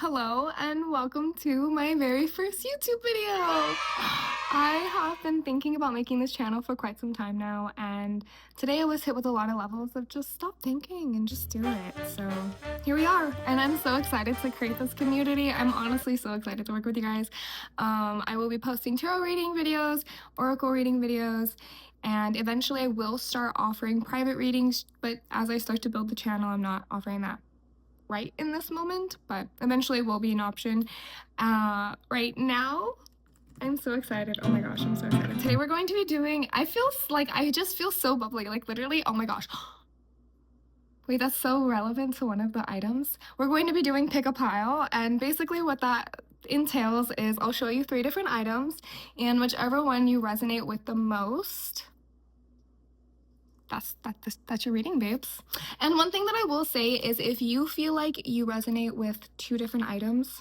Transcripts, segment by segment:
Hello and welcome to my very first YouTube video. I have been thinking about making this channel for quite some time now, and today I was hit with a lot of levels of just stop thinking and just do it. So here we are, and I'm so excited to create this community. I'm honestly so excited to work with you guys. I will be posting tarot reading videos, oracle reading videos, and eventually I will start offering private readings, but as I start to build the channel, I'm not offering that right in this moment, but eventually will be an option. Right now, I'm so excited. Oh my gosh, I'm so excited. Today we're going to be doing, I just feel so bubbly, like literally, oh my gosh. Wait, that's so relevant to one of the items. We're going to be doing pick a pile, and basically what that entails is I'll show you 3 different items, and whichever one you resonate with the most, that's your reading, babes. And one thing that I will say is if you feel like you resonate with 2 different items,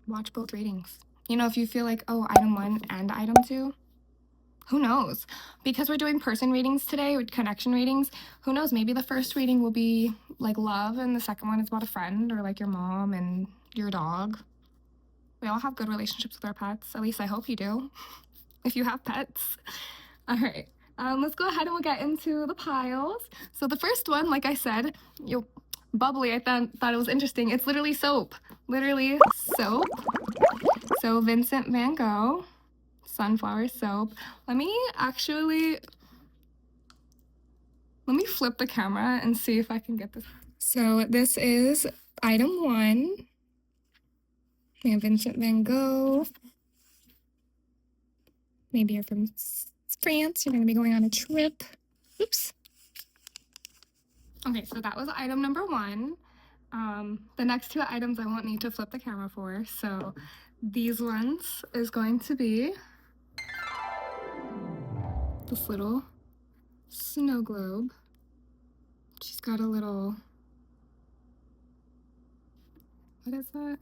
watch both readings. You know, if you feel like, oh, item 1 and item 2, who knows? Because we're doing person readings today, with connection readings, who knows? Maybe the first reading will be like love, and the second one is about a friend or like your mom and your dog. We all have good relationships with our pets. At least I hope you do, if you have pets. All right. Let's go ahead and we'll get into the piles. So the first one, like I said, bubbly, I thought it was interesting. It's literally soap. Literally soap. So Vincent van Gogh, sunflower soap. Let me flip the camera and see if I can get this. So this is item 1. We have Vincent van Gogh. Maybe you're from France. You're going to be going on a trip. Oops. Okay, so that was item number 1. The next 2 items I won't need to flip the camera for. So these ones is going to be this little snow globe. She's got a little, what is that?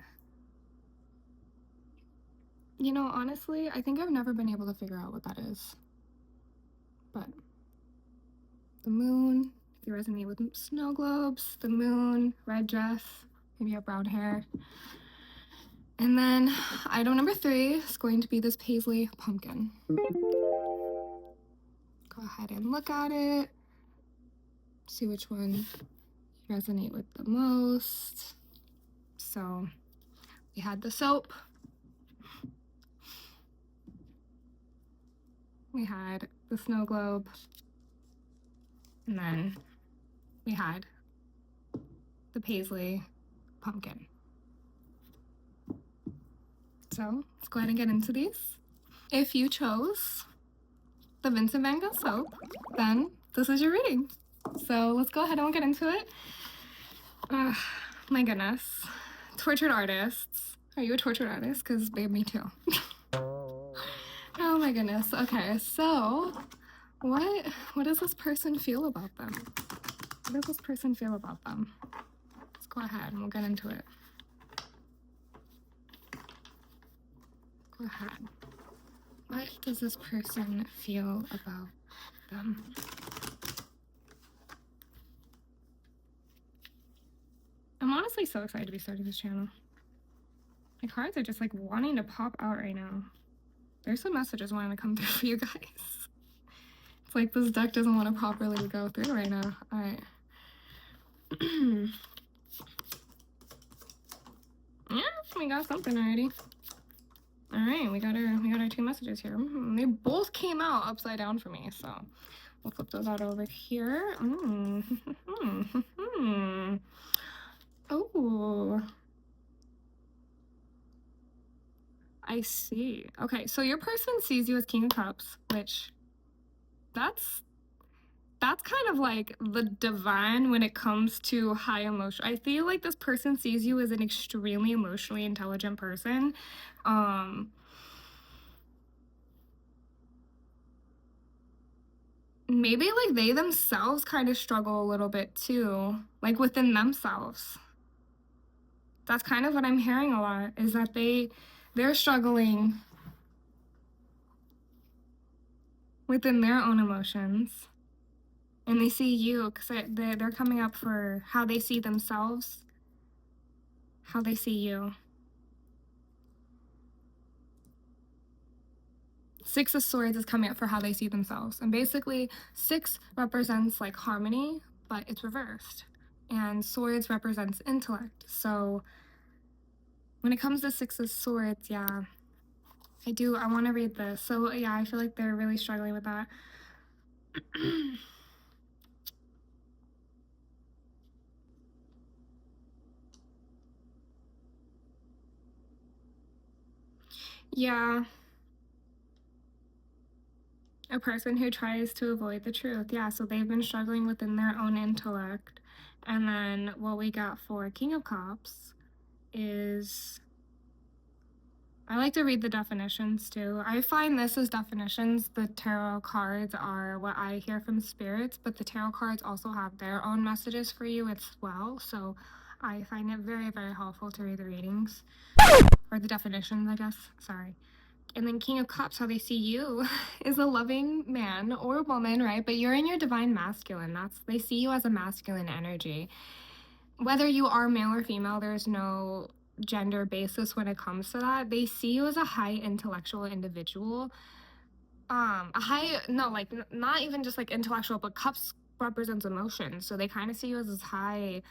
You know, honestly, I think I've never been able to figure out what that is. But the moon, if you resonate with snow globes, the moon, red dress, maybe you have brown hair. And then item number 3 is going to be this paisley pumpkin. Go ahead and look at it. See which one you resonate with the most. So we had the soap. We had the snow globe. And then we had the paisley pumpkin. So let's go ahead and get into these. If you chose the Vincent van Gogh soap, then this is your reading. So let's go ahead and we'll get into it. My goodness. Tortured artists. Are you a tortured artist? Because babe, me too. Oh my goodness. Okay, so what does this person feel about them? What does this person feel about them? Let's go ahead and we'll get into it. Go ahead. What does this person feel about them? I'm honestly so excited to be starting this channel. My cards are just like wanting to pop out right now. There's some messages wanting to come through for you guys. It's like this deck doesn't want to properly go through right now. All right. Yeah, we got something already. All right, we got our 2 messages here. They both came out upside down for me, so we'll flip those out over here. Oh, I see. Okay, so your person sees you as King of Cups, which that's kind of like the divine when it comes to high emotion. I feel like this person sees you as an extremely emotionally intelligent person. Maybe like they themselves kind of struggle a little bit too, like within themselves. That's kind of what I'm hearing a lot, is that they're struggling within their own emotions. And they see you, because they're coming up for how they see themselves, how they see you. Six of Swords is coming up for how they see themselves. And basically, 6 represents like harmony, but it's reversed. And Swords represents intellect. So when it comes to 6 of Swords, yeah, I want to read this. So yeah, I feel like they're really struggling with that. Yeah, a person who tries to avoid the truth. Yeah, so they've been struggling within their own intellect. And then what we got for King of Cups is, I like to read the definitions too. I find this as definitions. The tarot cards are what I hear from spirits, but the tarot cards also have their own messages for you as well. So I find it very, very helpful to read the readings, or the definitions, I guess. Sorry. And then King of Cups, how they see you is a loving man or woman, right? But you're in your divine masculine. They see you as a masculine energy. Whether you are male or female, there's no gender basis when it comes to that. They see you as a high intellectual individual. Not even just like intellectual, but Cups represents emotion. So they kind of see you as this high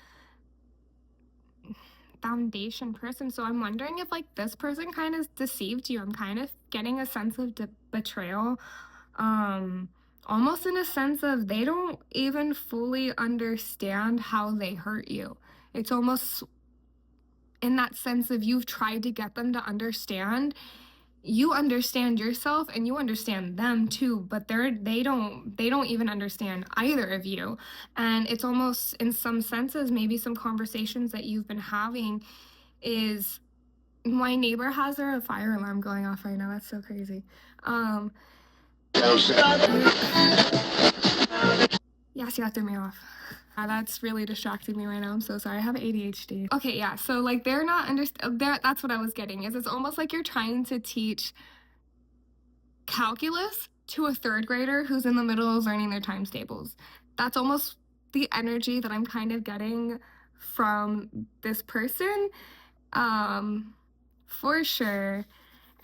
foundation person. So I'm wondering if like this person kind of deceived you. I'm kind of getting a sense of betrayal, almost in a sense of they don't even fully understand how they hurt you. It's almost in that sense of you've tried to get them to understand. You understand yourself and you understand them too, but they don't even understand either of you. And it's almost in some senses, maybe some conversations that you've been having is, my neighbor has her fire alarm going off right now. That's so crazy. Yes, you threw me off. That's really distracting me right now. I'm so sorry. I have ADHD. Okay, yeah. So like they're not that's what I was getting. Is it's almost like you're trying to teach calculus to a 3rd grader who's in the middle of learning their times tables. That's almost the energy that I'm kind of getting from this person. For sure.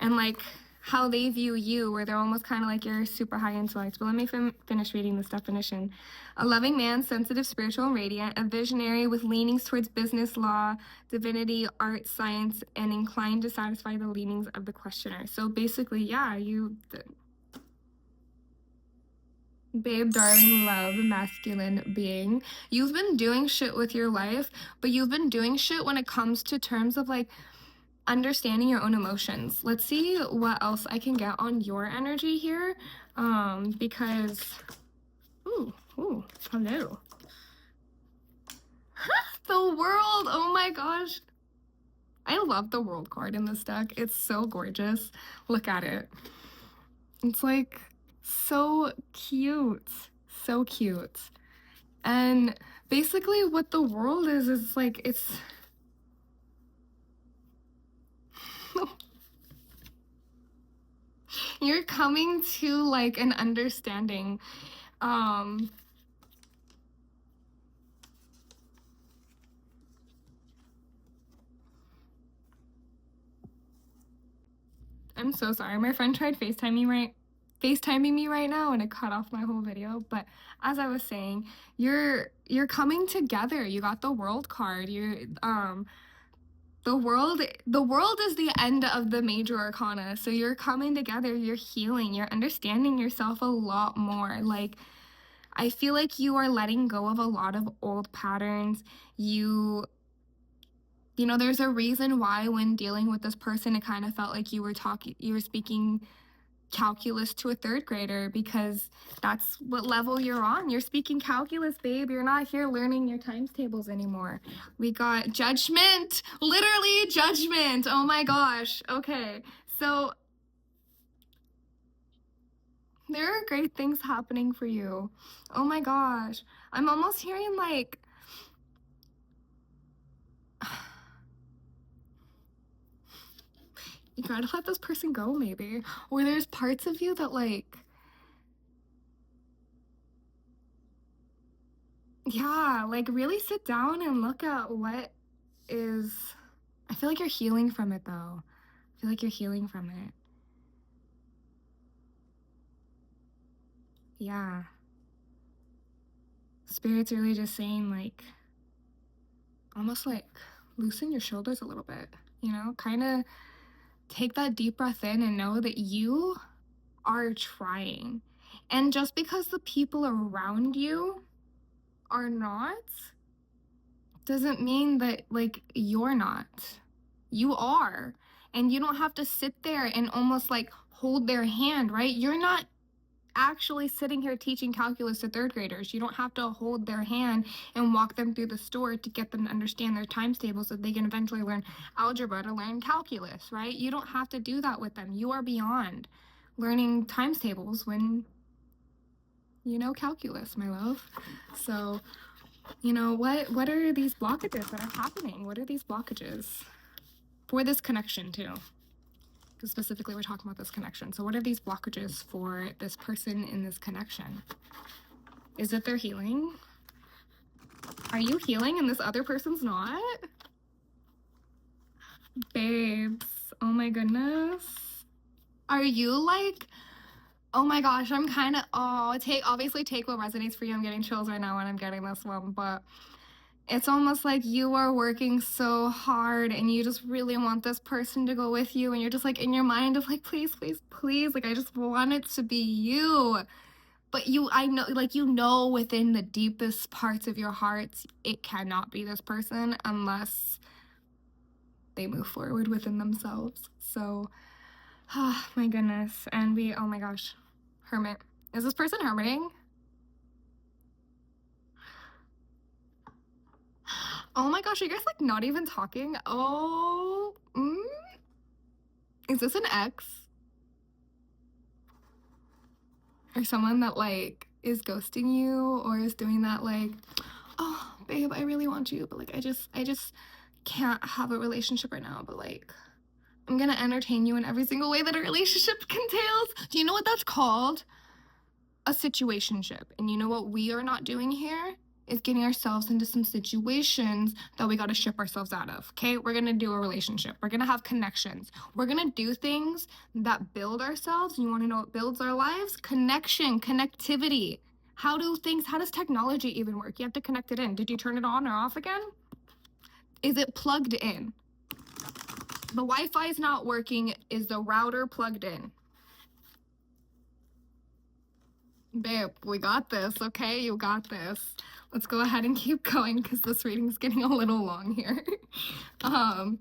And like how they view you, where they're almost kind of like you're super high intellect. But let me finish reading this definition. A loving man, sensitive, spiritual, and radiant, a visionary with leanings towards business, law, divinity, art, science, and inclined to satisfy the leanings of the questioner. So basically, yeah, babe, darling, love, masculine being. You've been doing shit with your life, but you've been doing shit when it comes to terms of like understanding your own emotions. Let's see what else I can get on your energy here. Because, ooh, hello. The World, oh my gosh. I love the World card in this deck. It's so gorgeous. Look at it. It's like so cute. So cute. And basically what the World is like, it's you're coming to like an understanding. I'm so sorry. My friend tried FaceTiming me right now and it cut off my whole video. But as I was saying, you're coming together. You got the World card. The world is the end of the major arcana. So you're coming together, you're healing, you're understanding yourself a lot more. Like I feel like you are letting go of a lot of old patterns. You know, there's a reason why when dealing with this person, it kind of felt like you were speaking calculus to a 3rd grader, because that's what level you're on. You're speaking calculus, babe. You're not here learning your times tables anymore. We got judgment, literally judgment. Oh my gosh. Okay. So there are great things happening for you. Oh my gosh. I'm almost hearing like you gotta let this person go, maybe. Or there's parts of you that like, yeah, like really sit down and look at what is I feel like you're healing from it, though. I feel like you're healing from it. Yeah. Spirit's really just saying, like, almost like loosen your shoulders a little bit, you know? Kind of take that deep breath in and know that you are trying. And just because the people around you are not, doesn't mean that, like, you're not. You are. And you don't have to sit there and almost like hold their hand, right? You're not actually sitting here teaching calculus to third graders. You don't have to hold their hand and walk them through the store to get them to understand their times tables so they can eventually learn algebra to learn calculus, right? You don't have to do that with them. You are beyond learning times tables when you know calculus, my love. So, you know, what are these blockages that are happening? What are these blockages for this connection too? Because specifically we're talking about this connection. So what are these blockages for this person in this connection? Is it their healing? Are you healing and this other person's not? Babes, oh my goodness. Are you like, oh my gosh, I'm kind of, obviously take what resonates for you. I'm getting chills right now when I'm getting this one, but it's almost like you are working so hard and you just really want this person to go with you, and you're just like in your mind of like, please, please, please, like I just want it to be you. But I know, like, you know, within the deepest parts of your hearts, it cannot be this person unless they move forward within themselves. So, oh my goodness. And oh my gosh, hermit. Is this person hermiting? Oh my gosh, are you guys like not even talking? Oh, is this an ex? Or someone that like is ghosting you or is doing that like, oh babe, I really want you, but like I just can't have a relationship right now, but like I'm gonna entertain you in every single way that a relationship entails. Do you know what that's called? A situationship. And you know what we are not doing here is getting ourselves into some situations that we got to ship ourselves out of. Okay, we're gonna do a relationship, we're gonna have connections, we're gonna do things that build ourselves. You want to know what builds our lives? Connection, connectivity. How does technology even work? You have to connect it in. Did you turn it on or off again? Is it plugged in? The Wi-Fi is not working. Is the router plugged in? Babe, we got this, okay? You got this. Let's go ahead and keep going because this reading's getting a little long here. Okay.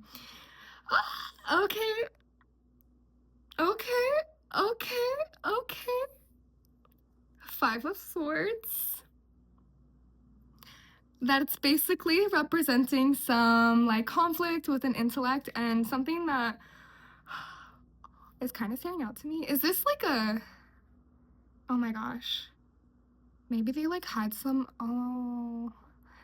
Okay. Okay. Okay. Five of Swords. That's basically representing some like conflict with an intellect and something that is kind of standing out to me. Is this like oh my gosh. Maybe they like had some,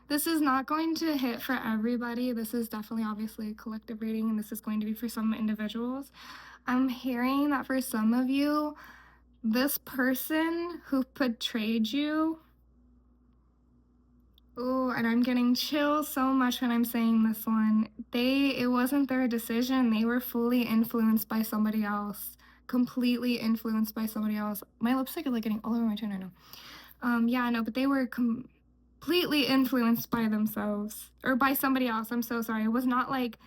this is not going to hit for everybody. This is definitely obviously a collective reading, and this is going to be for some individuals. I'm hearing that for some of you, this person who betrayed you, and I'm getting chills so much when I'm saying this one. It wasn't their decision. They were fully influenced by somebody else. Completely influenced by somebody else. My lipstick is like getting all over my chin, I know. Yeah, I know, but they were completely influenced by themselves or by somebody else. I'm so sorry. It was not like,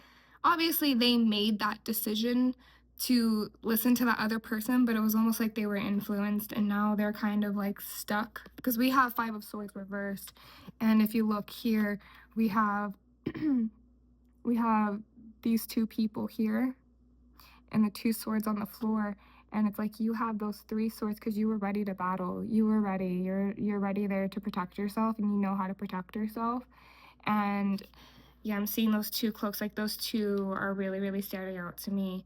obviously they made that decision to listen to that other person, but it was almost like they were influenced and now they're kind of like stuck because we have Five of Swords reversed. And if you look here, we have we have these two people here and the two swords on the floor. And it's like you have those three swords because you were ready to battle. You were ready. You're ready there to protect yourself, and you know how to protect yourself. And yeah, I'm seeing those two cloaks. Like those two are really, really standing out to me.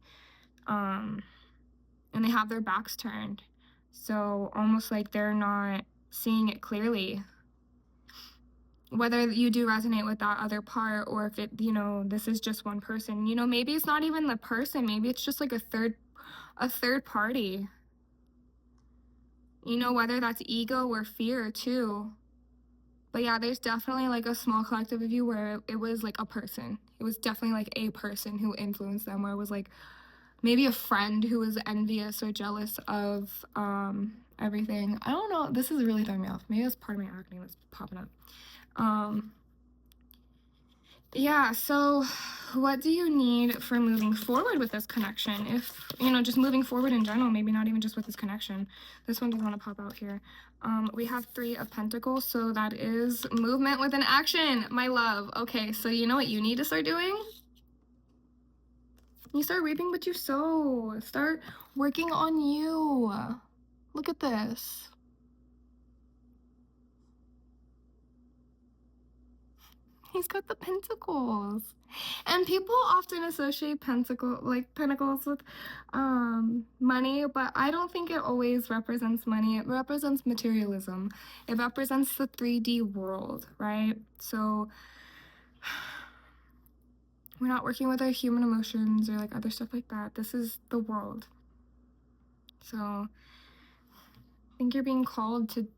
And they have their backs turned, so almost like they're not seeing it clearly. Whether you do resonate with that other part, or if it, you know, this is just one person. You know, maybe it's not even the person. Maybe it's just like a third party. You know, whether that's ego or fear too. But yeah, there's definitely like a small collective of you where it was like a person. It was definitely like a person who influenced them, where it was like maybe a friend who was envious or jealous of everything. I don't know. This is really throwing me off. Maybe that's part of my acne that's popping up. Yeah, so what do you need for moving forward with this connection? If, you know, just moving forward in general, maybe not even just with this connection. This one doesn't want to pop out here. We have 3 of Pentacles, so that is movement with an action, my love. Okay, so you know what you need to start doing? You start reaping what you sow. Start working on you. Look at this. He's got the pentacles. And people often associate pentacles with money, but I don't think it always represents money. It represents materialism. It represents the 3D world, right? So we're not working with our human emotions or like other stuff like that. This is the world. So I think you're being called to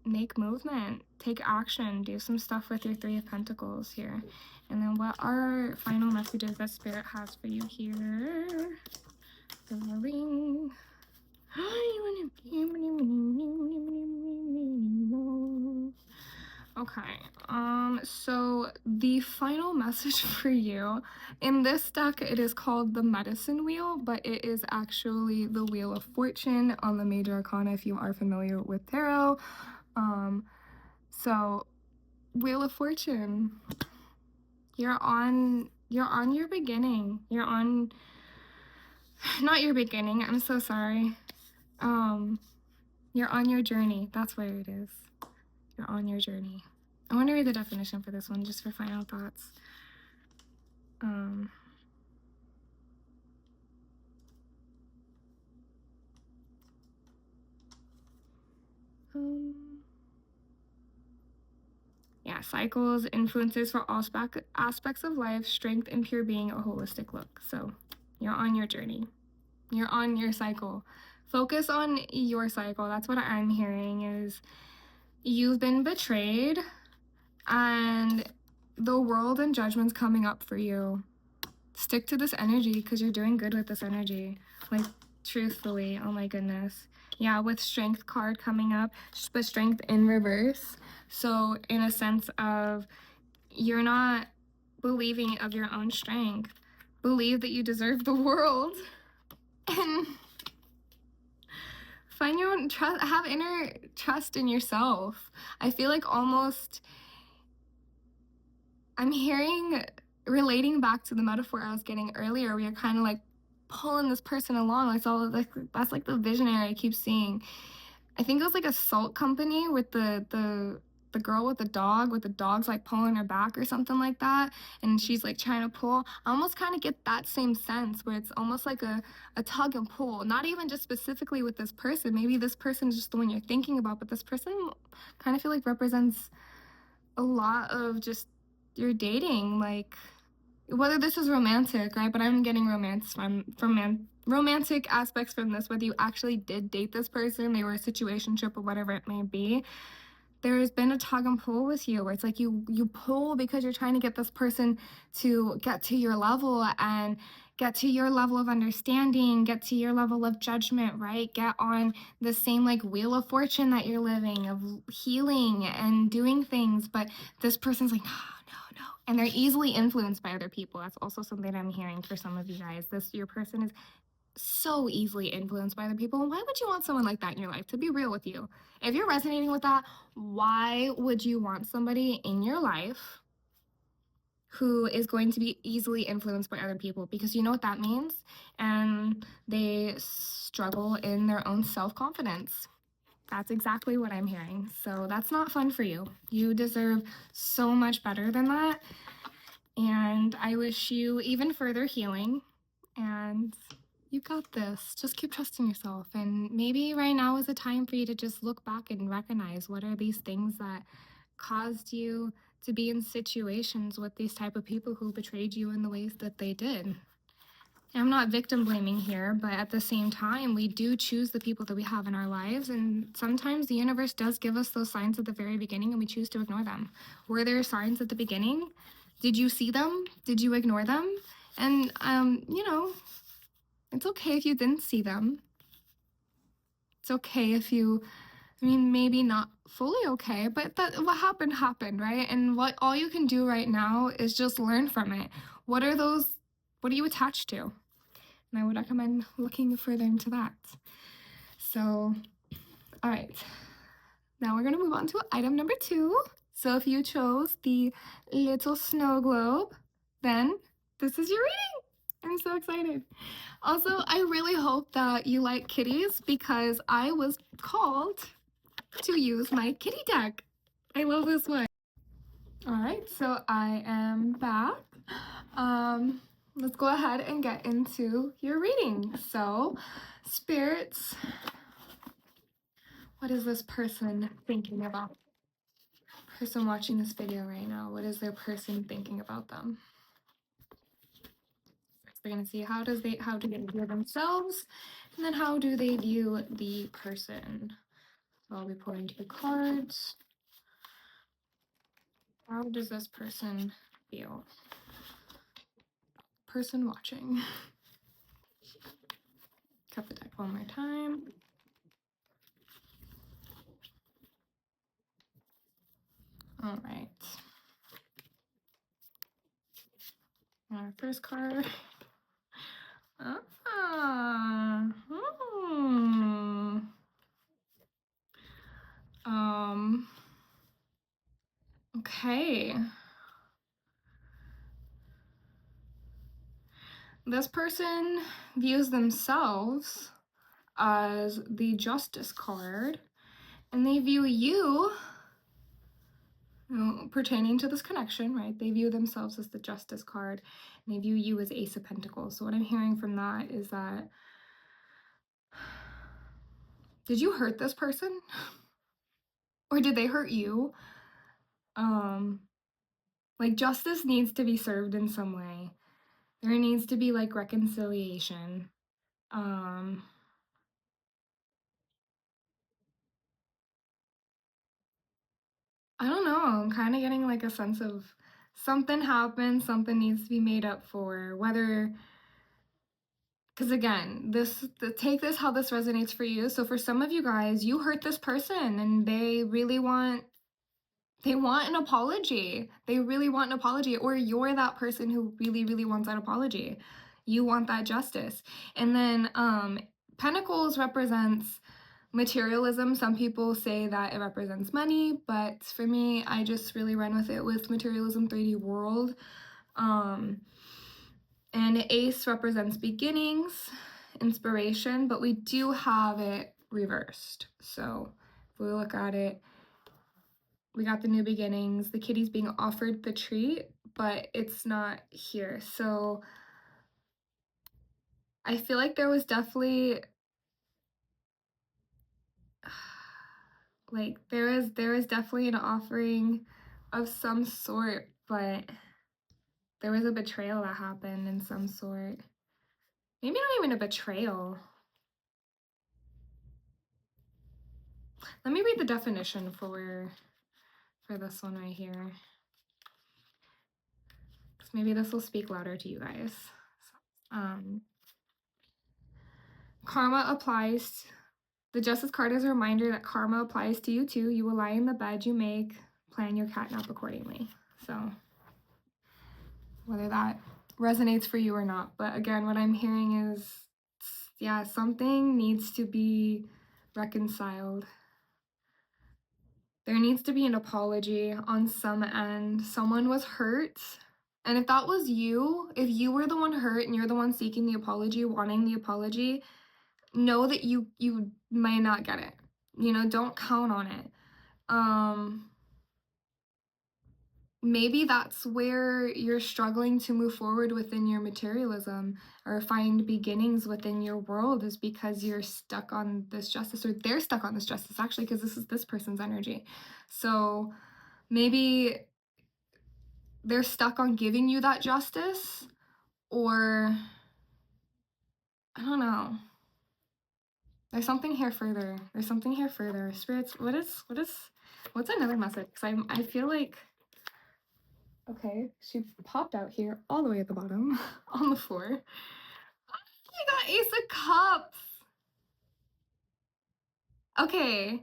make movement, take action, do some stuff with your 3 of Pentacles here. And then what are final messages that Spirit has for you here? Okay, so the final message for you in this deck, it is called the Medicine Wheel, but it is actually the Wheel of Fortune on the Major Arcana if you are familiar with tarot. So Wheel of Fortune, you're on your beginning. You're on, not your beginning, I'm so sorry. You're on your journey. That's where it is. You're on your journey. I want to read the definition for this one just for final thoughts. Yeah, cycles, influences for all aspects of life, strength and pure being, a holistic look. So you're on your journey. You're on your cycle. Focus on your cycle. That's what I'm hearing is you've been betrayed and the world and judgment's coming up for you. Stick to this energy because you're doing good with this energy. Like, truthfully, oh my goodness. Yeah, with Strength card coming up, but Strength in reverse. So in a sense of you're not believing of your own strength. Believe that you deserve the world. And find your own trust, have inner trust in yourself. I feel like almost I'm hearing, relating back to the metaphor I was getting earlier, where you're kind of like pulling this person along. That's like the visionary I keep seeing. I think it was like a salt company with the girl with the dog's like pulling her back or something like that, and she's like trying to pull. I almost kind of get that same sense where it's almost like a tug and pull, not even just specifically with this person. Maybe this person is just the one you're thinking about, but this person kind of feel like represents a lot of just your dating, like whether this is romantic, right? But I'm getting romance from romantic aspects from this, whether you actually did date this person, they were a situationship or whatever it may be. There's been a tug and pull with you where it's like you pull because you're trying to get this person to get to your level and get to your level of understanding, get to your level of judgment, right? Get on the same like wheel of fortune that you're living, of healing and doing things. But this person's like, no. And they're easily influenced by other people. That's also something I'm hearing for some of you guys. Your person is so easily influenced by other people. And why would you want someone like that in your life? To be real with you, if you're resonating with that, why would you want somebody in your life who is going to be easily influenced by other people? Because you know what that means, and they struggle in their own self-confidence. That's exactly what I'm hearing. So that's not fun for you. You deserve so much better than that, and I wish you even further healing, and you got this. Just keep trusting yourself. And maybe right now is a time for you to just look back and recognize what are these things that caused you to be in situations with these type of people who betrayed you in the ways that they did. I'm not victim blaming here, but at the same time, we do choose the people that we have in our lives. And sometimes the universe does give us those signs at the very beginning and we choose to ignore them. Were there signs at the beginning? Did you see them? Did you ignore them? And, you know, it's okay if you didn't see them. It's okay if you, I mean, maybe not fully okay, but that what happened happened, right? And what all you can do right now is just learn from it. What are those, what are you attached to? And I would recommend looking further into that. So, all right. Now we're gonna move on to item number 2. So if you chose the little snow globe, then this is your reading. I'm so excited. Also, I really hope that you like kitties because I was called to use my kitty deck. I love this one. All right, so I am back. Let's go ahead and get into your reading. So, spirits, what is this person thinking about? Person watching this video right now, what is their person thinking about them? First, we're gonna see how do they view themselves, and then how do they view the person. So I'll be pulling 2 cards. How does this person feel? Person watching. Cut the deck one more time. All right. Our first card. Ah. Hmm. Okay. This person views themselves as the Justice card, and they view you, pertaining to this connection, right? They view themselves as the Justice card, and they view you as Ace of Pentacles. So what I'm hearing from that is that, did you hurt this person? Or did they hurt you? Like, justice needs to be served in some way. There needs to be, like, reconciliation. I don't know. I'm kind of getting, like, a sense of something happened, something needs to be made up for. Whether, because again, take this how this resonates for you. So for some of you guys, you hurt this person and they really want an apology. They really want an apology, or you're that person who really, really wants that apology. You want that justice. And then Pentacles represents materialism. Some people say that it represents money, but for me, I just really run with it with materialism 3D world. And Ace represents beginnings, inspiration, but we do have it reversed. So if we look at it, we got the new beginnings, the kitty's being offered the treat, but it's not here. So I feel like there was definitely, like, there is definitely an offering of some sort, but there was a betrayal that happened in some sort. Maybe not even a betrayal. Let me read the definition for this one right here. Because maybe this will speak louder to you guys. Karma applies. The Justice card is a reminder that karma applies to you too. You will lie in the bed you make. Plan your catnap accordingly. So whether that resonates for you or not. But again, what I'm hearing is, yeah, something needs to be reconciled. There needs to be an apology on some end. Someone was hurt. And if that was you, if you were the one hurt and you're the one seeking the apology, wanting the apology, know that you may not get it. You know, don't count on it. Maybe that's where you're struggling to move forward within your materialism or find beginnings within your world, is because you're stuck on this justice, or they're stuck on this justice actually, because this is this person's energy. So maybe they're stuck on giving you that justice, or I don't know. There's something here further. There's something here further. Spirits, what's another message? Because I feel like Okay, she popped out here all the way at the bottom on the floor. I got Ace of Cups. Okay.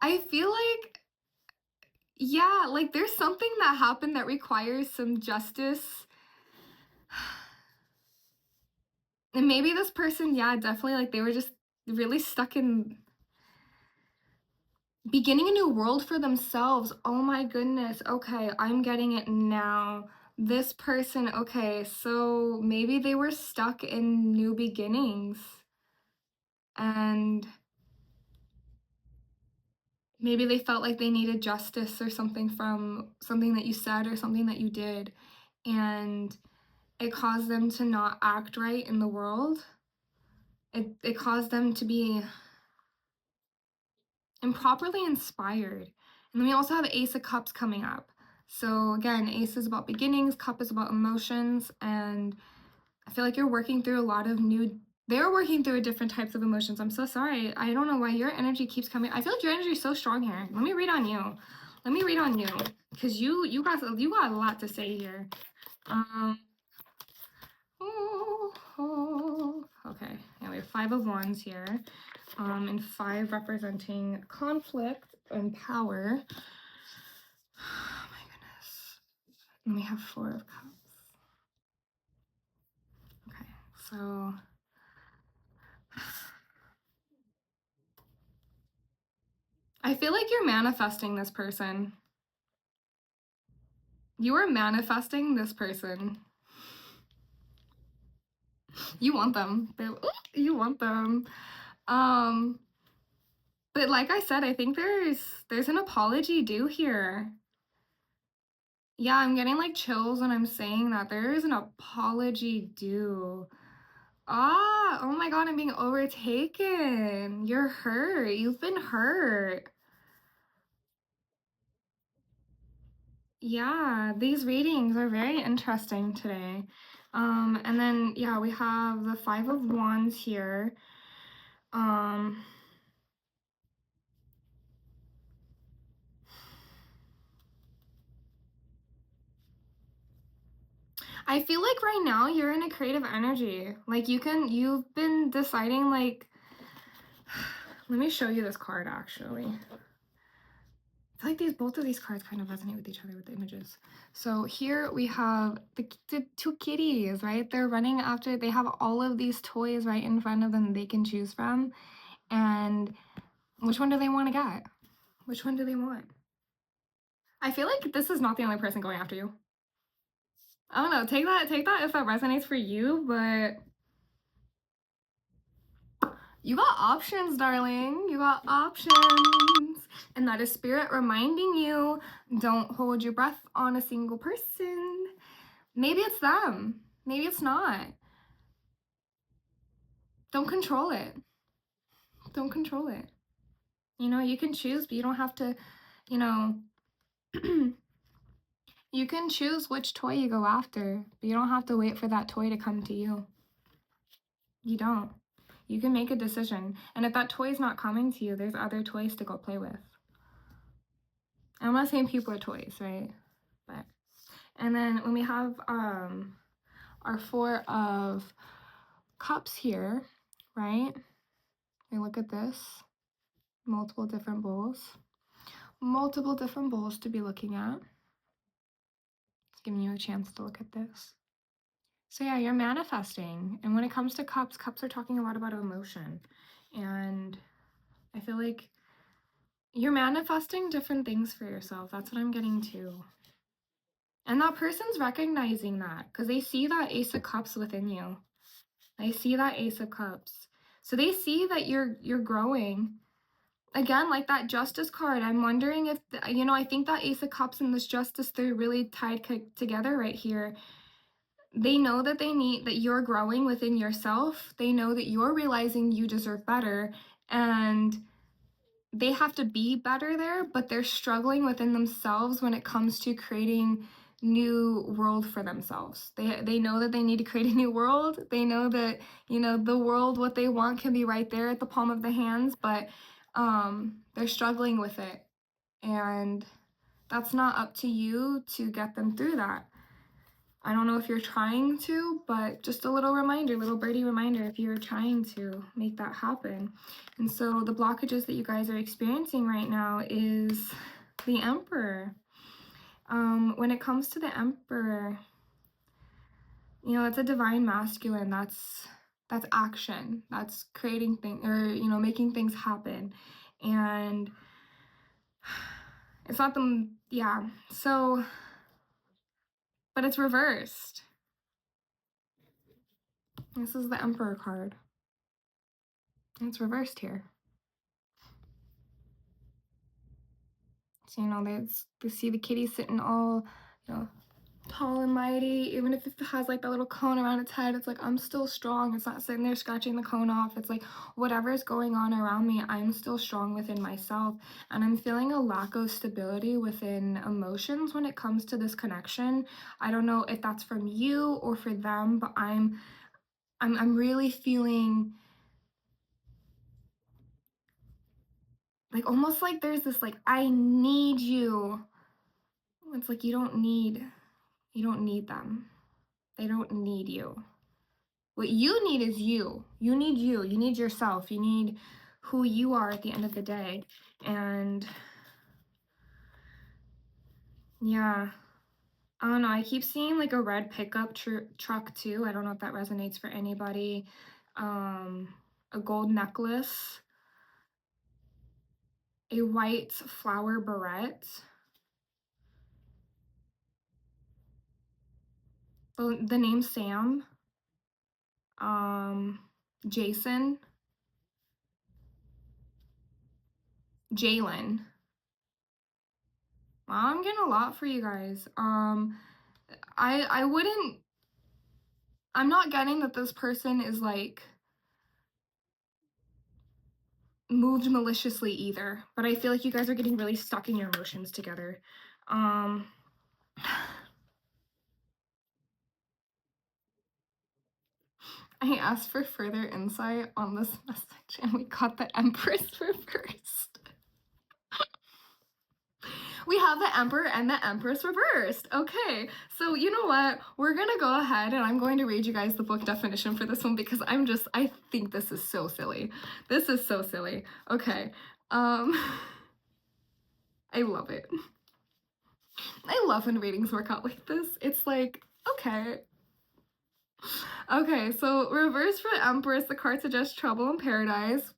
I feel like, yeah, like there's something that happened that requires some justice. And maybe this person, yeah, definitely, like they were just really stuck in beginning a new world for themselves. Oh my goodness. Okay, I'm getting it now. This person, okay, so maybe they were stuck in new beginnings. And maybe they felt like they needed justice or something from something that you said or something that you did. And it caused them to not act right in the world. It caused them to be improperly inspired. And then we also have Ace of Cups coming up. So again, Ace is about beginnings, Cup is about emotions, and I feel like you're working through a lot of they're working through different types of emotions. I'm so sorry. I don't know why your energy keeps coming. I feel like your energy is so strong here. Let me read on you. Let me read on you. Because you got a lot to say here. Okay, yeah, we have 5 of Wands here. And 5 representing conflict and power. Oh my goodness. And we have 4 of Cups. Okay, so I feel like you're manifesting this person. You are manifesting this person. You want them. You want them. But like I said, I think there's an apology due here. Yeah, I'm getting like chills when I'm saying that. There is an apology due. Ah, oh my god, I'm being overtaken. You're hurt. You've been hurt. Yeah, these readings are very interesting today. And then yeah, we have the 5 of Wands here. I feel like right now you're in a creative energy. Like you've been deciding like, let me show you this card actually. I feel like both of these cards kind of resonate with each other with the images. So here we have the 2 kitties, right? They're running after, they have all of these toys right in front of them they can choose from. And which one do they want to get? Which one do they want? I feel like this is not the only person going after you. I don't know, take that if that resonates for you, but you got options, darling. You got options. And that is spirit reminding you, don't hold your breath on a single person. Maybe it's them. Maybe it's not. Don't control it. Don't control it. You know, you can choose, but you don't have to, you know, you can choose which toy you go after, but you don't have to wait for that toy to come to you. You don't. You can make a decision. And if that toy is not coming to you, there's other toys to go play with. I'm not saying people are toys, right? But and then when we have our 4 of Cups here, right? We look at this, multiple different bowls to be looking at. It's giving you a chance to look at this. So yeah, you're manifesting. And when it comes to cups, cups are talking a lot about emotion. And I feel like you're manifesting different things for yourself. That's what I'm getting to. And that person's recognizing that because they see that Ace of Cups within you. They see that Ace of Cups. So they see that you're growing. Again, like that Justice card, I'm wondering if, you know, I think that Ace of Cups and this Justice, they're really tied together right here. They know that that you're growing within yourself. They know that you're realizing you deserve better and they have to be better there, but they're struggling within themselves when it comes to creating new world for themselves. They know that they need to create a new world. They know that, you know, the world, what they want can be right there at the palm of the hands, but they're struggling with it. And That's not up to you to get them through that. I don't know if you're trying to, but just a little reminder, little birdie reminder, if you're trying to make that happen. And so the blockages that you guys are experiencing right now is the Emperor. When it comes to the Emperor, you know, it's a divine masculine. That's action. That's creating things, or, you know, making things happen. And it's not the, yeah. So, but it's reversed. This is the Emperor card. It's reversed here. So, you know, they see the kitty sitting all, you know, tall and mighty. Even if it has like that little cone around its head, it's like, I'm still strong. It's not sitting there scratching the cone off. It's like, whatever is going on around me, I'm still strong within myself. And I'm feeling a lack of stability within emotions when it comes to this connection. I don't know if that's from you or for them, but I'm really feeling like almost like there's this like, I need you. It's like you don't need them. They don't need you. What you need is you. You need you. You need yourself. You need who you are at the end of the day. And yeah, I don't know. I keep seeing like a red pickup truck too. I don't know if that resonates for anybody. A gold necklace, a white flower barrette, the name Sam, Jason, Jalen. Wow, I'm getting a lot for you guys. I wouldn't, I'm not getting that this person is like moved maliciously either, but I feel like you guys are getting really stuck in your emotions together. I asked for further insight on this message and we got the Empress reversed. We have the Emperor and the Empress reversed. Okay, so you know what? We're gonna go ahead and I'm going to read you guys the book definition for this one because I think this is so silly. This is so silly. Okay, I love it. I love when readings work out like this. It's like, okay. Okay, so reverse for Empress, the card suggests trouble in paradise.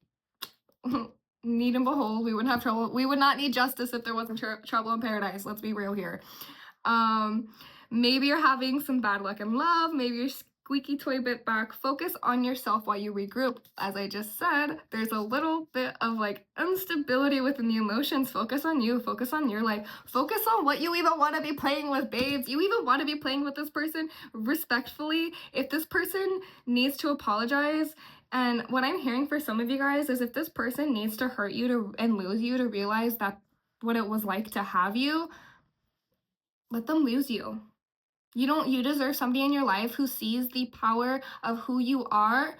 Need and behold, we wouldn't have trouble. We would not need justice if there wasn't trouble in paradise. Let's be real here. Maybe you're having some bad luck in love. Maybe you're squeaky toy bit back. Focus on yourself while you regroup. As I just said, there's a little bit of like instability within the emotions. Focus on you. Focus on your life. Focus on what you even want to be playing with, babes. You even want to be playing with this person respectfully. If this person needs to apologize, and what I'm hearing for some of you guys is if this person needs to hurt you and lose you to realize that what it was like to have you, let them lose you. You deserve somebody in your life who sees the power of who you are.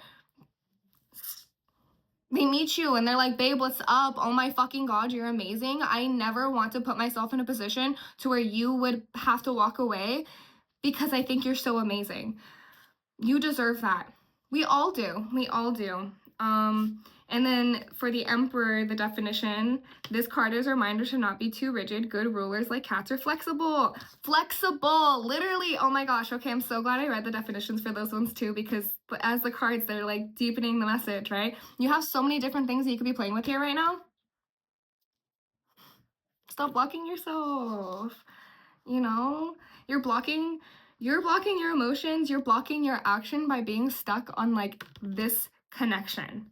They meet you and they're like, babe, what's up? Oh my fucking God, you're amazing. I never want to put myself in a position to where you would have to walk away because I think you're so amazing. You deserve that. We all do. We all do. And then for the Emperor, the definition, this card is a reminder to not be too rigid. Good rulers like cats are flexible. Flexible, literally. Oh my gosh. Okay, I'm so glad I read the definitions for those ones too, because as the cards, they're like deepening the message, right? You have so many different things that you could be playing with here right now. Stop blocking yourself. You know, you're blocking your emotions, you're blocking your action by being stuck on like this connection.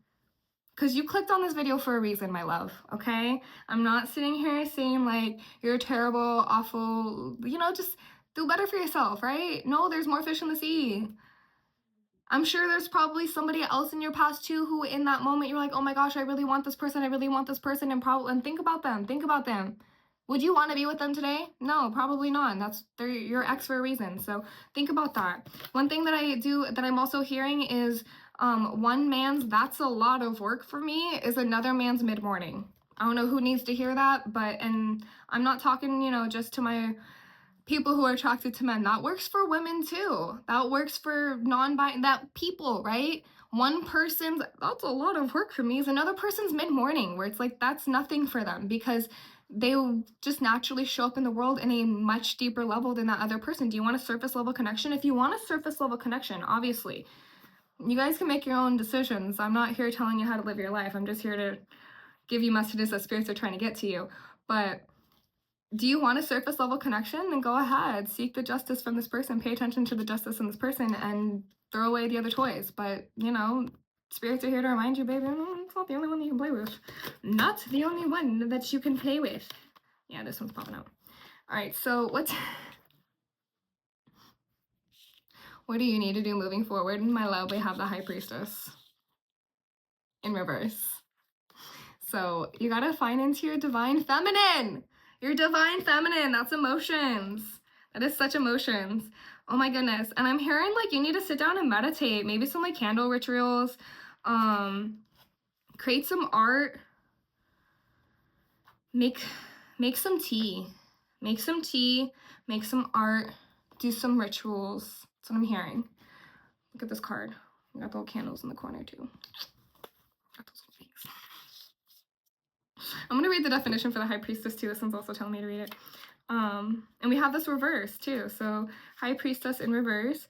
Because you clicked on this video for a reason, my love, okay? I'm not sitting here saying like you're terrible, awful, you know, just do better for yourself, right? No, there's more fish in the sea. I'm sure there's probably somebody else in your past too who in that moment you're like, oh my gosh, I really want this person, and think about them. Would you want to be with them today? No, probably not. And they're your ex for a reason. So think about that. One thing that I'm also hearing is one man's that's a lot of work for me is another man's mid-morning. I don't know who needs to hear that, and I'm not talking, just to my people who are attracted to men. That works for women too. That works for that people, right? One person's, that's a lot of work for me, is another person's mid-morning, where it's like that's nothing for them because they just naturally show up in the world in a much deeper level than that other person. Do you want a surface level connection? If you want a surface level connection, obviously, you guys can make your own decisions. I'm not here telling you how to live your life. I'm just here to give you messages that spirits are trying to get to you. But do you want a surface level connection? Then go ahead, seek the justice from this person, pay attention to the justice in this person, and throw away the other toys. But, spirits are here to remind you, baby, it's not the only one that you can play with. Not the only one that you can play with. Yeah, this one's popping out. All right, so what do you need to do moving forward? My love, we have the High Priestess in reverse. So you gotta find into your divine feminine. Your divine feminine, that's emotions. That is such emotions. Oh my goodness. And I'm hearing like you need to sit down and meditate. Maybe some like candle rituals. Create some art. Make some tea. Make some tea. Make some art. Do some rituals. That's what I'm hearing. Look at this card. We got the little candles in the corner too. Got those little things. I'm gonna read the definition for the High Priestess too. This one's also telling me to read it. And we have this reverse too. So High Priestess in reverse.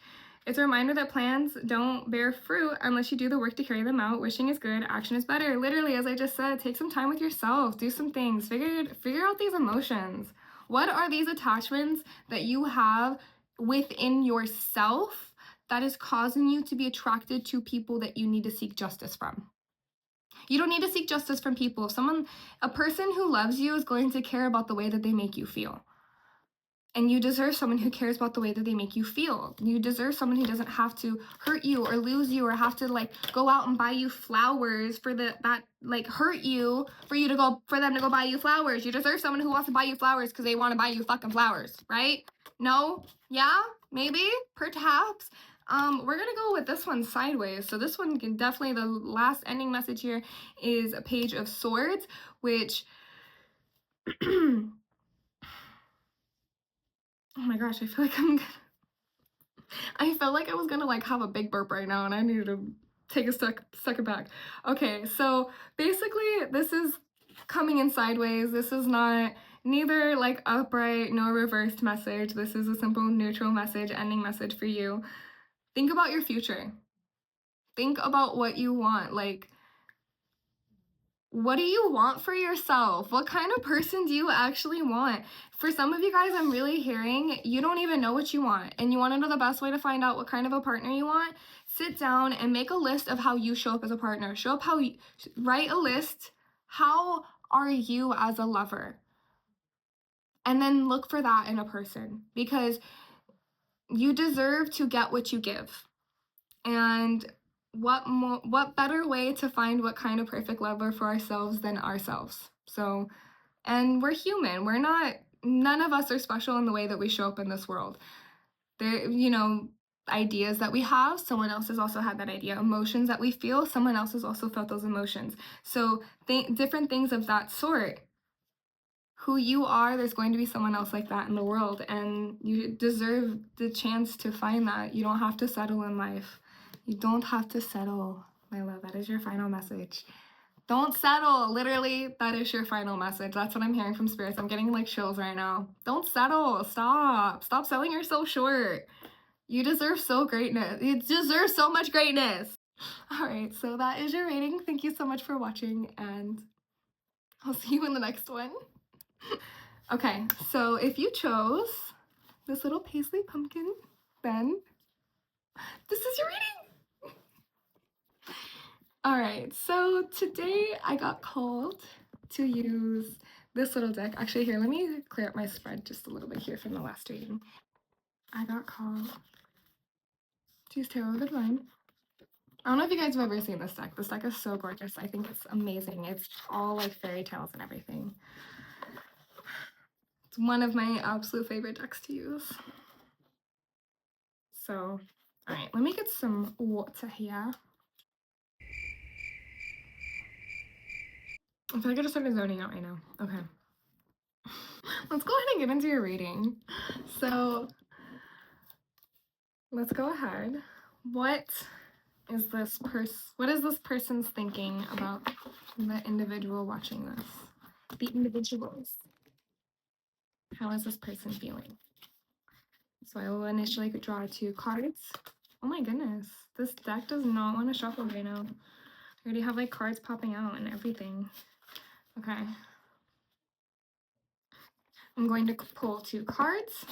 It's a reminder that plans don't bear fruit unless you do the work to carry them out. Wishing is good, action is better. Literally, as I just said, take some time with yourself, do some things, figure out these emotions. What are these attachments that you have within yourself that is causing you to be attracted to people that you need to seek justice from? You don't need to seek justice from people. A person who loves you is going to care about the way that they make you feel. And you deserve someone who cares about the way that they make you feel. You deserve someone who doesn't have to hurt you or lose you or have to like go out and buy you flowers for that like hurt you for them to go buy you flowers. You deserve someone who wants to buy you flowers because they want to buy you fucking flowers, right? No? Yeah? Maybe? Perhaps? We're gonna go with this one sideways. So this one can definitely, the last ending message here is a Page of Swords, which oh my gosh, I feel like I felt like I was gonna like have a big burp right now and I needed to take a second back. Okay, so basically this is coming in sideways. This is not neither like upright nor reversed message. This is a simple neutral message, ending message for you. Think about your future. Think about what you want. Like, what do you want for yourself? What kind of person do you actually want? For some of you guys, I'm really hearing you don't even know what you want, and you want to know the best way to find out what kind of a partner you want. Sit down and make a list of how you show up as a partner. Write a list. How are you as a lover? And then look for that in a person, because you deserve to get what you give. And what better way to find what kind of perfect lover for ourselves than ourselves? So, and we're human. None of us are special in the way that we show up in this world. There, ideas that we have, someone else has also had that idea. Emotions that we feel, someone else has also felt those emotions. So, different things of that sort. Who you are, there's going to be someone else like that in the world, and you deserve the chance to find that. You don't have to settle in life. You don't have to settle, my love. That is your final message. Don't settle. Literally, that is your final message. That's what I'm hearing from spirits. I'm getting like chills right now. Don't settle. Stop. Stop selling yourself short. You deserve greatness. You deserve so much greatness. All right, so that is your reading. Thank you so much for watching, and I'll see you in the next one. Okay, so if you chose this little paisley pumpkin, then this is your reading. All right, so today I got called to use this little deck. Actually, here, let me clear up my spread just a little bit here from the last reading. I got called to use Tarot of the Divine. I don't know if you guys have ever seen this deck. This deck is so gorgeous. I think it's amazing. It's all like fairy tales and everything. It's one of my absolute favorite decks to use. So, all right, let me get some water here. I feel like I just started zoning out right now. Okay. Let's go ahead and get into your reading. So let's go ahead. What is this person's thinking about the individual watching this? The individuals. How is this person feeling? So I will initially draw 2 cards. Oh my goodness. This deck does not want to shuffle right now. I already have like cards popping out and everything. Okay. I'm going to pull 2 cards.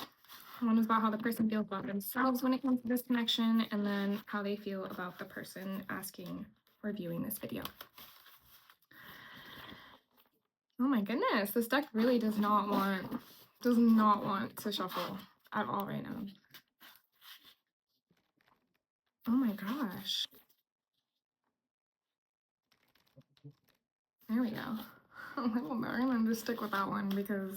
One is about how the person feels about themselves when it comes to this connection, and then how they feel about the person asking or viewing this video. Oh my goodness, this deck really does not want to shuffle at all right now. Oh my gosh. There we go. We're gonna just stick with that one because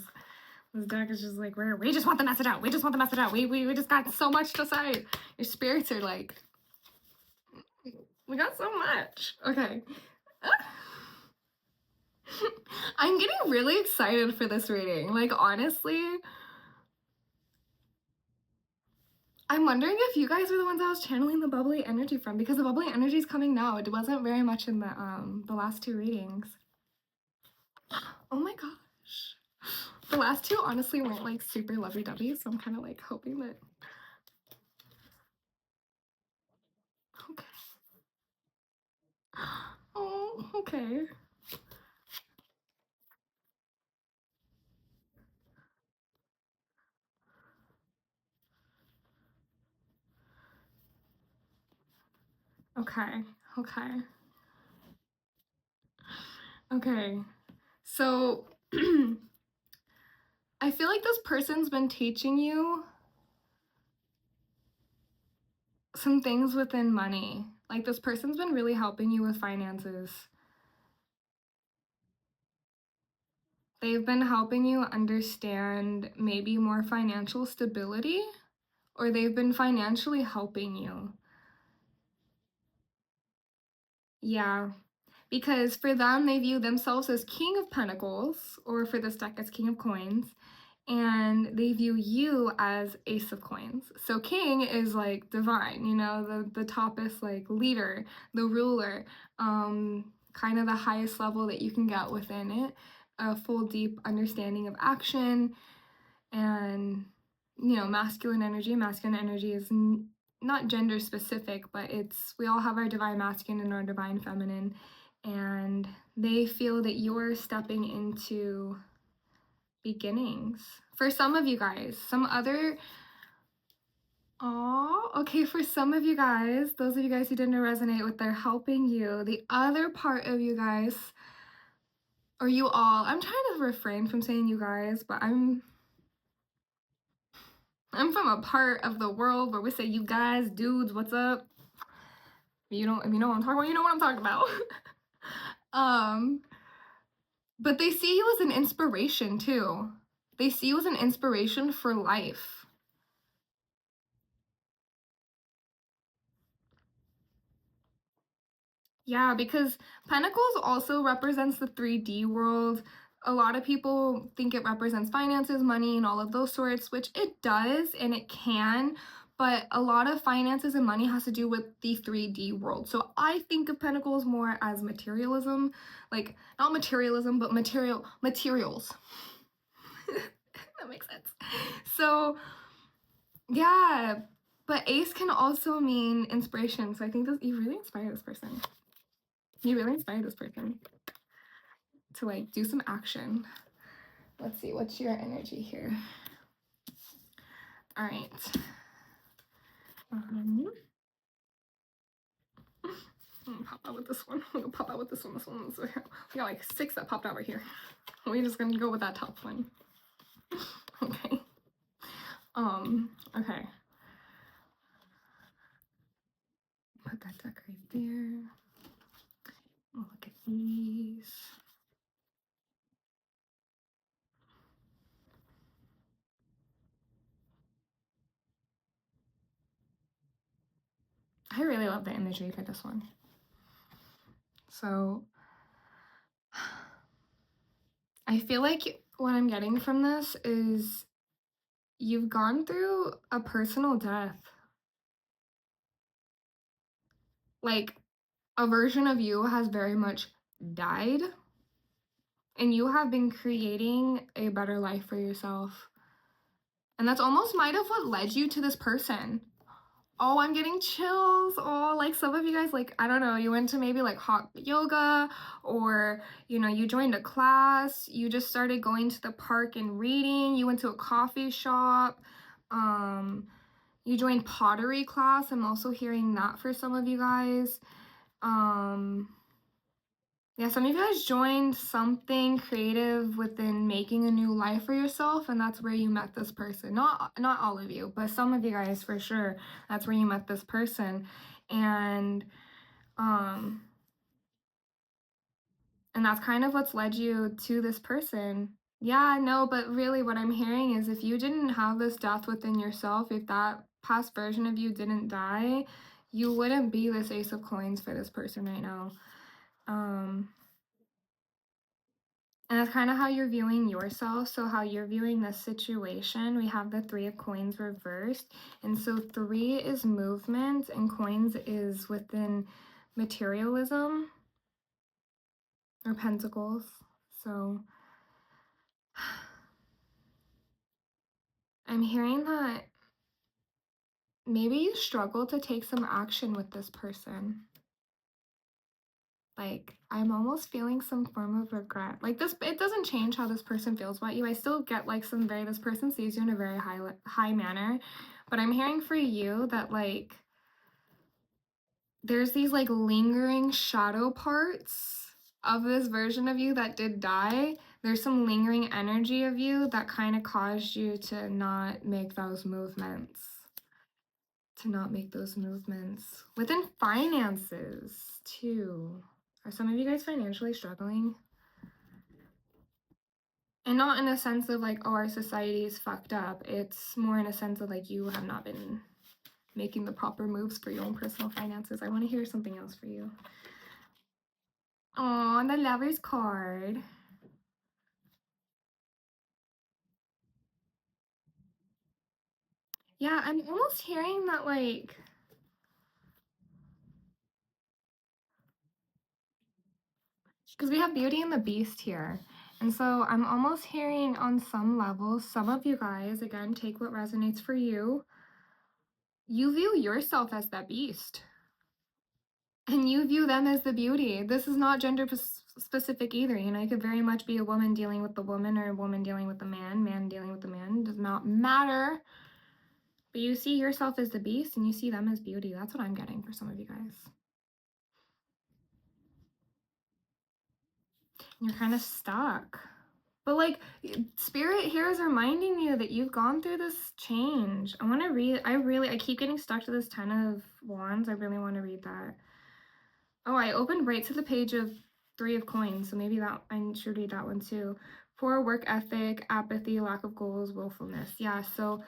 this deck is just like, we just want the message out. We just want the message out. We just got so much to say. Your spirits are like, we got so much. Okay. I'm getting really excited for this reading. Like, honestly, I'm wondering if you guys were the ones I was channeling the bubbly energy from, because the bubbly energy is coming now. It wasn't very much in the last 2 readings. Oh my gosh. The last 2 honestly weren't like super lovey-dovey, so I'm kind of like hoping that. Okay. Oh, okay. Okay. Okay. Okay. So I feel like this person's been teaching you some things within money. Like, this person's been really helping you with finances. They've been helping you understand maybe more financial stability, or they've been financially helping you. Yeah, because for them, they view themselves as King of Pentacles, or for this deck, as King of Coins, and they view you as Ace of Coins. So King is like divine, you know, the toppest like leader, the ruler, kind of the highest level that you can get within it, a full deep understanding of action, and you know, masculine energy is not gender specific, but we all have our divine masculine and our divine feminine, and they feel that you're stepping into beginnings. For some of you guys, okay, for some of you guys, those of you guys who didn't resonate with, they're helping you. The other part of you guys, or you all, I'm trying to refrain from saying you guys, but I'm from a part of the world where we say you guys, dudes, what's up? If you know what I'm talking about, you know what I'm talking about. But they see you as an inspiration too. They see you as an inspiration for life. Yeah, because Pentacles also represents the 3D world. A lot of people think it represents finances, money, and all of those sorts, which it does and it can, but a lot of finances and money has to do with the 3D world. So I think of Pentacles more as materialism, like not materialism, but materials. That makes sense. So yeah, but Ace can also mean inspiration. So I think you really inspire this person. You really inspired this person to like do some action. Let's see, what's your energy here? All right. I'm gonna pop out with this one. I'm gonna pop out with this one. We got like 6 that popped out right here. We're just gonna go with that top one. Okay. Okay. Put that deck right there. Oh, look at these. I really love the imagery for this one. So I feel like what I'm getting from this is you've gone through a personal death. Like, a version of you has very much died, and you have been creating a better life for yourself. And that's almost might have what led you to this person. Oh, I'm getting chills. Oh, like some of you guys, like, I don't know, you went to maybe like hot yoga, or, you know, you joined a class, you just started going to the park and reading, you went to a coffee shop, you joined pottery class. I'm also hearing that for some of you guys. Yeah, some of you guys joined something creative within making a new life for yourself, and that's where you met this person. Not all of you, but some of you guys for sure. That's where you met this person. And um and that's kind of what's led you to this person. Yeah, no, but really what I'm hearing is if you didn't have this death within yourself, if that past version of you didn't die, you wouldn't be this Ace of Coins for this person right now. And that's kind of how you're viewing yourself. So how you're viewing this situation, we have the Three of Coins reversed. And so 3 is movement and coins is within materialism or pentacles. So I'm hearing that maybe you struggle to take some action with this person. Like, I'm almost feeling some form of regret. Like, this, it doesn't change how this person feels about you. I still get like some very, this person sees you in a very high manner, but I'm hearing for you that like there's these like lingering shadow parts of this version of you that did die. There's some lingering energy of you that kind of caused you to not make those movements. Within finances too. Are some of you guys financially struggling? And not in a sense of like, oh, our society is fucked up. It's more in a sense of like you have not been making the proper moves for your own personal finances. I want to hear something else for you. Oh, the Lover's card. Yeah, I'm almost hearing that like because we have Beauty and the Beast here. And so I'm almost hearing on some level, some of you guys, again, take what resonates for you. You view yourself as that beast. And you view them as the beauty. This is not gender specific either. You know, it could very much be a woman dealing with the woman or a woman dealing with the man dealing with the man. It does not matter. But you see yourself as the beast and you see them as beauty. That's what I'm getting for some of you guys. You're kind of stuck. But like spirit here is reminding you that you've gone through this change. I want to read, I keep getting stuck to this 10 of Wands. I really want to read that. Oh, I opened right to the page of 3 of Coins, so maybe that I should read that one too. Poor work ethic, apathy, lack of goals, willfulness. Yeah, so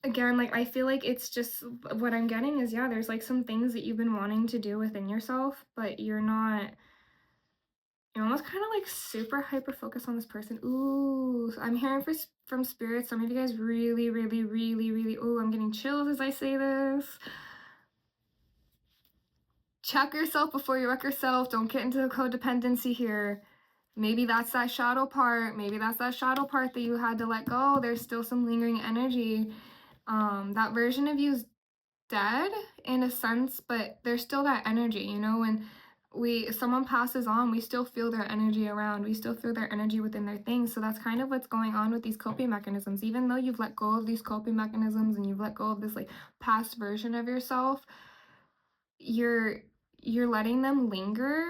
again, like I feel like it's just what I'm getting is yeah, there's like some things that you've been wanting to do within yourself, but you're almost kind of like super hyper focused on this person. Ooh, I'm hearing from spirit. Some of you guys really, really, really, really. Ooh, I'm getting chills as I say this. Check yourself before you wreck yourself. Don't get into codependency here. Maybe that's that shadow part. Maybe that's that shadow part that you had to let go. There's still some lingering energy. That version of you is dead in a sense, but there's still that energy, you know, when someone passes on, we still feel their energy around, we still feel their energy within their things. So that's kind of what's going on with these coping mechanisms. Even though you've let go of these coping mechanisms and you've let go of this like past version of yourself, you're letting them linger,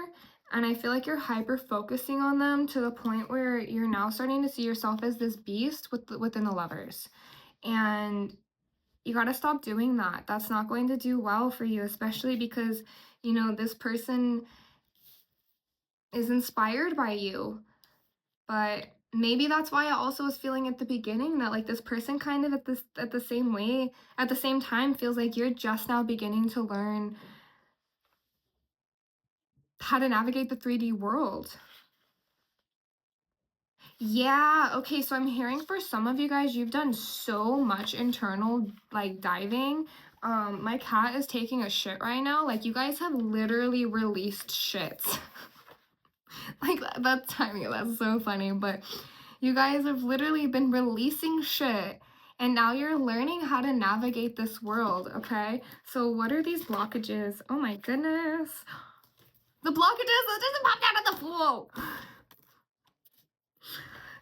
and I feel like you're hyper focusing on them to the point where you're now starting to see yourself as this beast within the Lovers. And you got to stop doing that. That's not going to do well for you, especially because, you know, this person is inspired by you. But maybe that's why I also was feeling at the beginning that like this person kind of at the same time feels like you're just now beginning to learn how to navigate the 3D world. Yeah, okay, so I'm hearing for some of you guys, you've done so much internal like diving. My cat is taking a shit right now. Like, you guys have literally released shits. Like, that's timing, that's so funny, but you guys have literally been releasing shit, and now you're learning how to navigate this world, okay? So what are these blockages? Oh my goodness. The blockages that just popped out of the pool.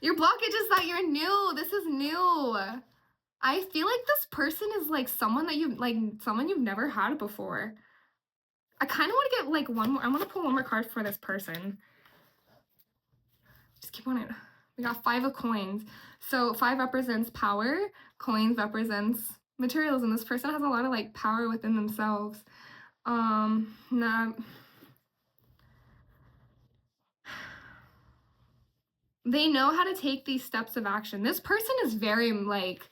Your blockage is that you're new. This is new. I feel like this person is like someone that someone you've never had before. I kind of want to get like one more. I want to pull one more card for this person. Just keep on it. We got 5 of coins. So 5 represents power. Coins represents materials, and this person has a lot of like power within themselves. Nah. They know how to take these steps of action. This person is very like,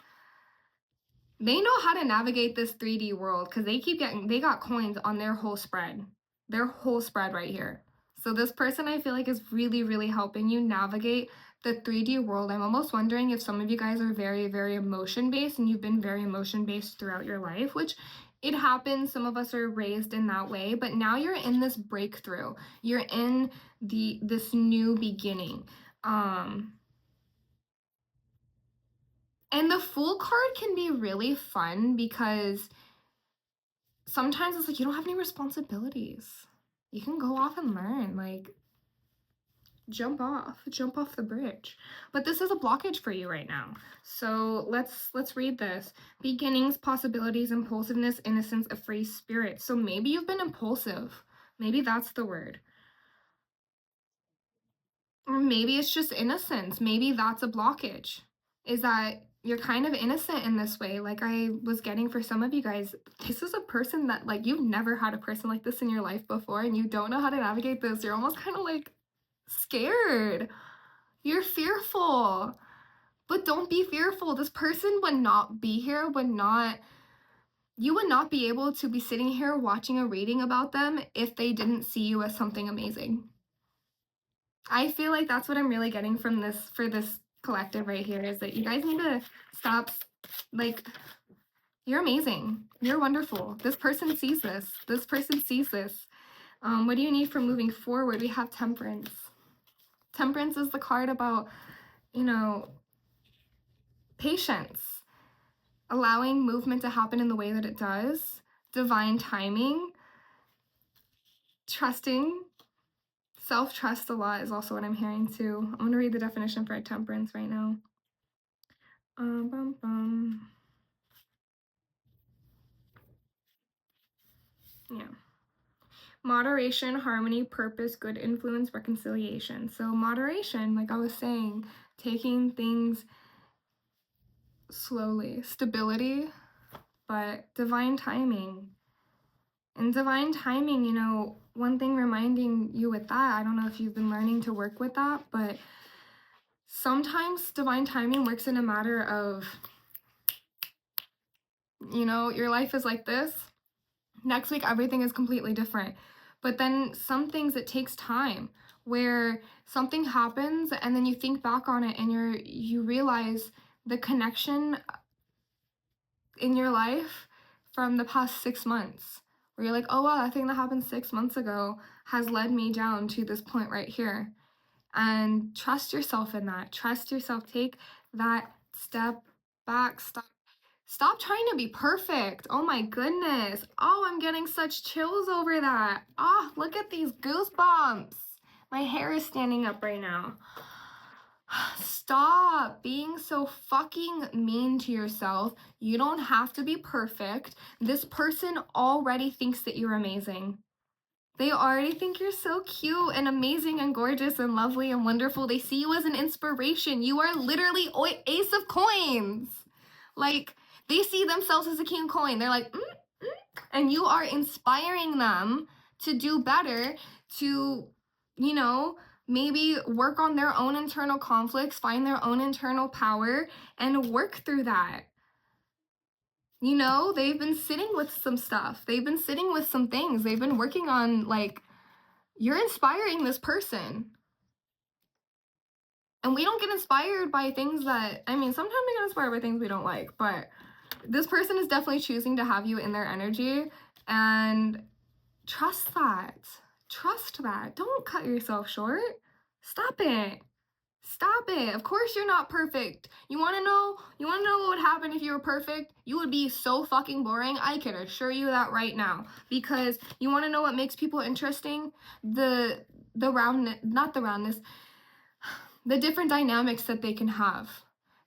they know how to navigate this 3D world because they got coins on their whole spread right here. So this person, I feel like, is really, really helping you navigate the 3D world. I'm almost wondering if some of you guys are very, very emotion-based, and you've been very emotion-based throughout your life, which it happens. Some of us are raised in that way, but now you're in this breakthrough. You're in this new beginning. And the Fool card can be really fun because sometimes it's like you don't have any responsibilities. You can go off and learn, like jump off the bridge. But this is a blockage for you right now. So let's read this. Beginnings, possibilities, impulsiveness, innocence, a free spirit. So maybe you've been impulsive. Maybe that's the word. Or maybe it's just innocence. Maybe that's a blockage. Is that you're kind of innocent in this way. Like I was getting for some of you guys, this is a person that like you've never had a person like this in your life before, and you don't know how to navigate this. You're almost kind of like scared. You're fearful. But don't be fearful. This person would not be here, you would not be able to be sitting here watching a reading about them if they didn't see you as something amazing. I feel like that's what I'm really getting from this, for this collective right here, is that you guys need to stop, like, you're amazing. You're wonderful. This person sees this. This person sees this. What do you need for moving forward? We have Temperance. Temperance is the card about, you know, patience, allowing movement to happen in the way that it does, divine timing, trusting. Self-trust a lot is also what I'm hearing too. I'm gonna read the definition for temperance right now. Yeah. Moderation, harmony, purpose, good influence, reconciliation. So moderation, like I was saying, taking things slowly, stability, but divine timing. And divine timing, you know, one thing reminding you with that, I don't know if you've been learning to work with that, but sometimes divine timing works in a matter of, you know, your life is like this. Next week, everything is completely different. But then some things, it takes time, where something happens and then you think back on it and you realize the connection in your life from the past 6 months, where you're like, oh wow, that thing that happened 6 months ago has led me down to this point right here. And trust yourself in that. Trust yourself. Take that step back. Stop trying to be perfect. Oh my goodness. Oh, I'm getting such chills over that. Oh, look at these goosebumps. My hair is standing up right now. Stop being so fucking mean to yourself. You don't have to be perfect. This person already thinks that you're amazing. They already think you're so cute and amazing and gorgeous and lovely and wonderful. They see you as an inspiration. You are literally ace of coins. Like, they see themselves as a king of coin. They're like, and you are inspiring them to do better, to, you know, maybe work on their own internal conflicts, find their own internal power, and work through that. You know, they've been sitting with some stuff. They've been sitting with some things. They've been working on, like, You're inspiring this person. And we don't get inspired by things that, I mean, sometimes we get inspired by things we don't like, but this person is definitely choosing to have you in their energy, and trust that. Trust that. Don't cut yourself short. Stop it. Stop it. Of course you're not perfect. You want to know what would happen if you were perfect? You would be so fucking boring. I can assure you that right now. Because you want to know what makes people interesting? The roundness, not the roundness, the different dynamics that they can have,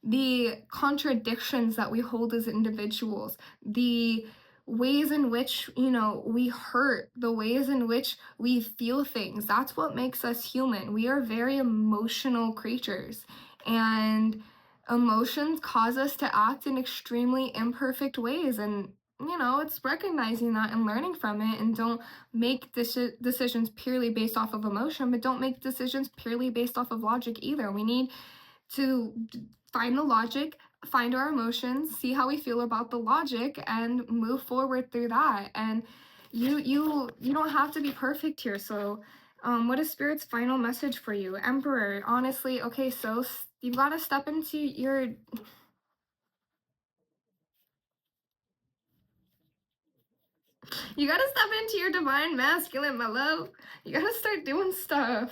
the contradictions that we hold as individuals, the ways in which, we hurt, the ways in which we feel things. That's what makes us human. We are very emotional creatures, and emotions cause us to act in extremely imperfect ways. And it's recognizing that and learning from it. And don't make decisions purely based off of emotion, but don't make decisions purely based off of logic either. We need to find the logic, find our emotions, see how we feel about the logic, and move forward through that. And you don't have to be perfect here. So what is Spirit's final message for you? Emperor, honestly, okay, so you've got to step into your... You gotta step into your divine masculine, my love. You gotta start doing stuff.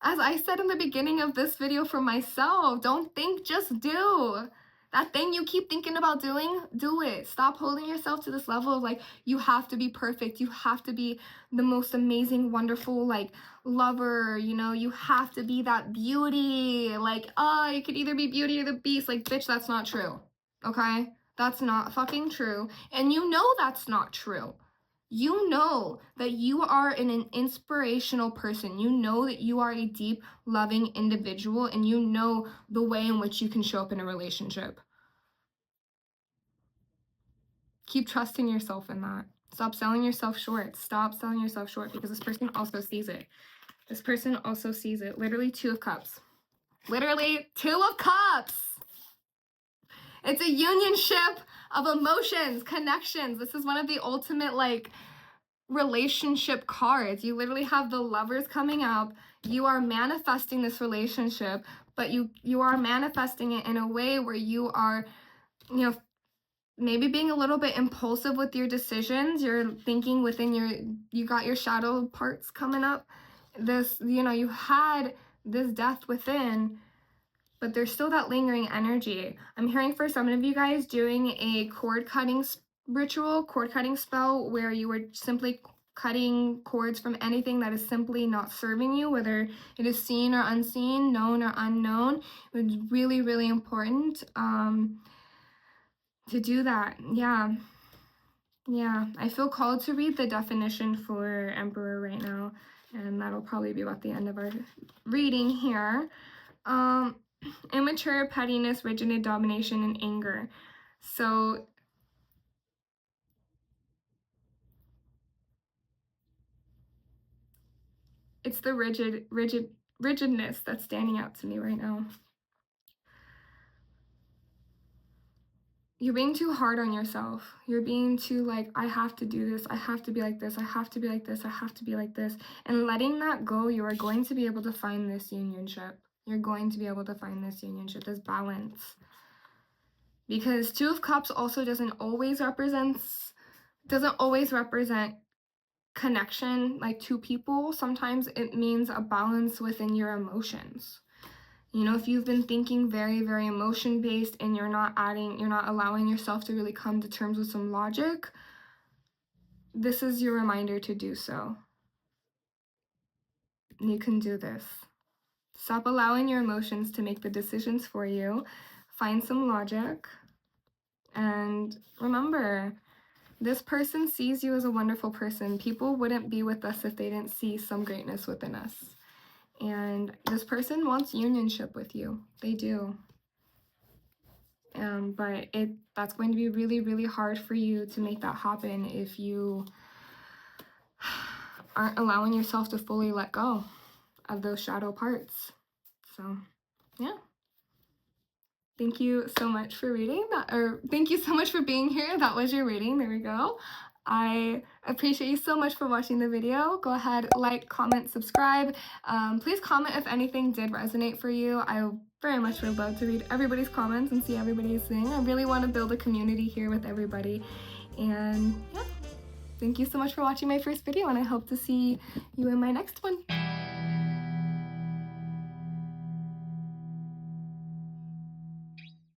As I said in the beginning of this video for myself, don't think, just do. That thing you keep thinking about doing, do it. Stop holding yourself to this level of like, you have to be perfect. You have to be the most amazing, wonderful, like, lover. You have to be that beauty. Like, you could either be Beauty or the Beast. Like, bitch, that's not true. Okay? That's not fucking true. And you know that's not true. You know that you are an inspirational person. You know that you are a deep, loving individual, and you know the way in which you can show up in a relationship. Keep trusting yourself in that. Stop selling yourself short. Stop selling yourself short, because this person also sees it. This person also sees it. Literally 2 of Cups. Literally 2 of Cups. It's a unionship of emotions, connections. This is one of the ultimate, like, relationship cards. You literally have the Lovers coming up. You are manifesting this relationship, but you are manifesting it in a way where you are, maybe being a little bit impulsive with your decisions. You're thinking within you got your shadow parts coming up. This, you had this death within, but there's still that lingering energy. I'm hearing for some of you guys doing a cord cutting ritual, cord cutting spell, where you were simply cutting cords from anything that is simply not serving you, whether it is seen or unseen, known or unknown. It's really, really important to do that. Yeah, I feel called to read the definition for Emperor right now, and that'll probably be about the end of our reading here. Immature, pettiness, rigidity, domination, and anger. So it's the rigidness that's standing out to me right now. You're being too hard on yourself. You're being too like, I have to do this, I have to be like this, I have to be like this, I have to be like this. And letting that go, you are going to be able to find this unionship. You're going to be able to find this unionship, this balance. Because 2 of Cups also doesn't always represent connection, like 2 people. Sometimes it means a balance within your emotions. If you've been thinking very, very emotion-based, and you're not allowing yourself to really come to terms with some logic, this is your reminder to do so. You can do this. Stop allowing your emotions to make the decisions for you. Find some logic. And remember, this person sees you as a wonderful person. People wouldn't be with us if they didn't see some greatness within us. And this person wants unionship with you. They do. But that's going to be really, really hard for you to make that happen if you aren't allowing yourself to fully let go of those shadow parts. So, yeah. Thank you so much for reading that, or thank you so much for being here. That was your reading. There we go. I appreciate you so much for watching the video. Go ahead, like, comment, subscribe. Please comment if anything did resonate for you. I very much would love to read everybody's comments and see everybody's thing. I really want to build a community here with everybody. And yeah, thank you so much for watching my first video, and I hope to see you in my next one.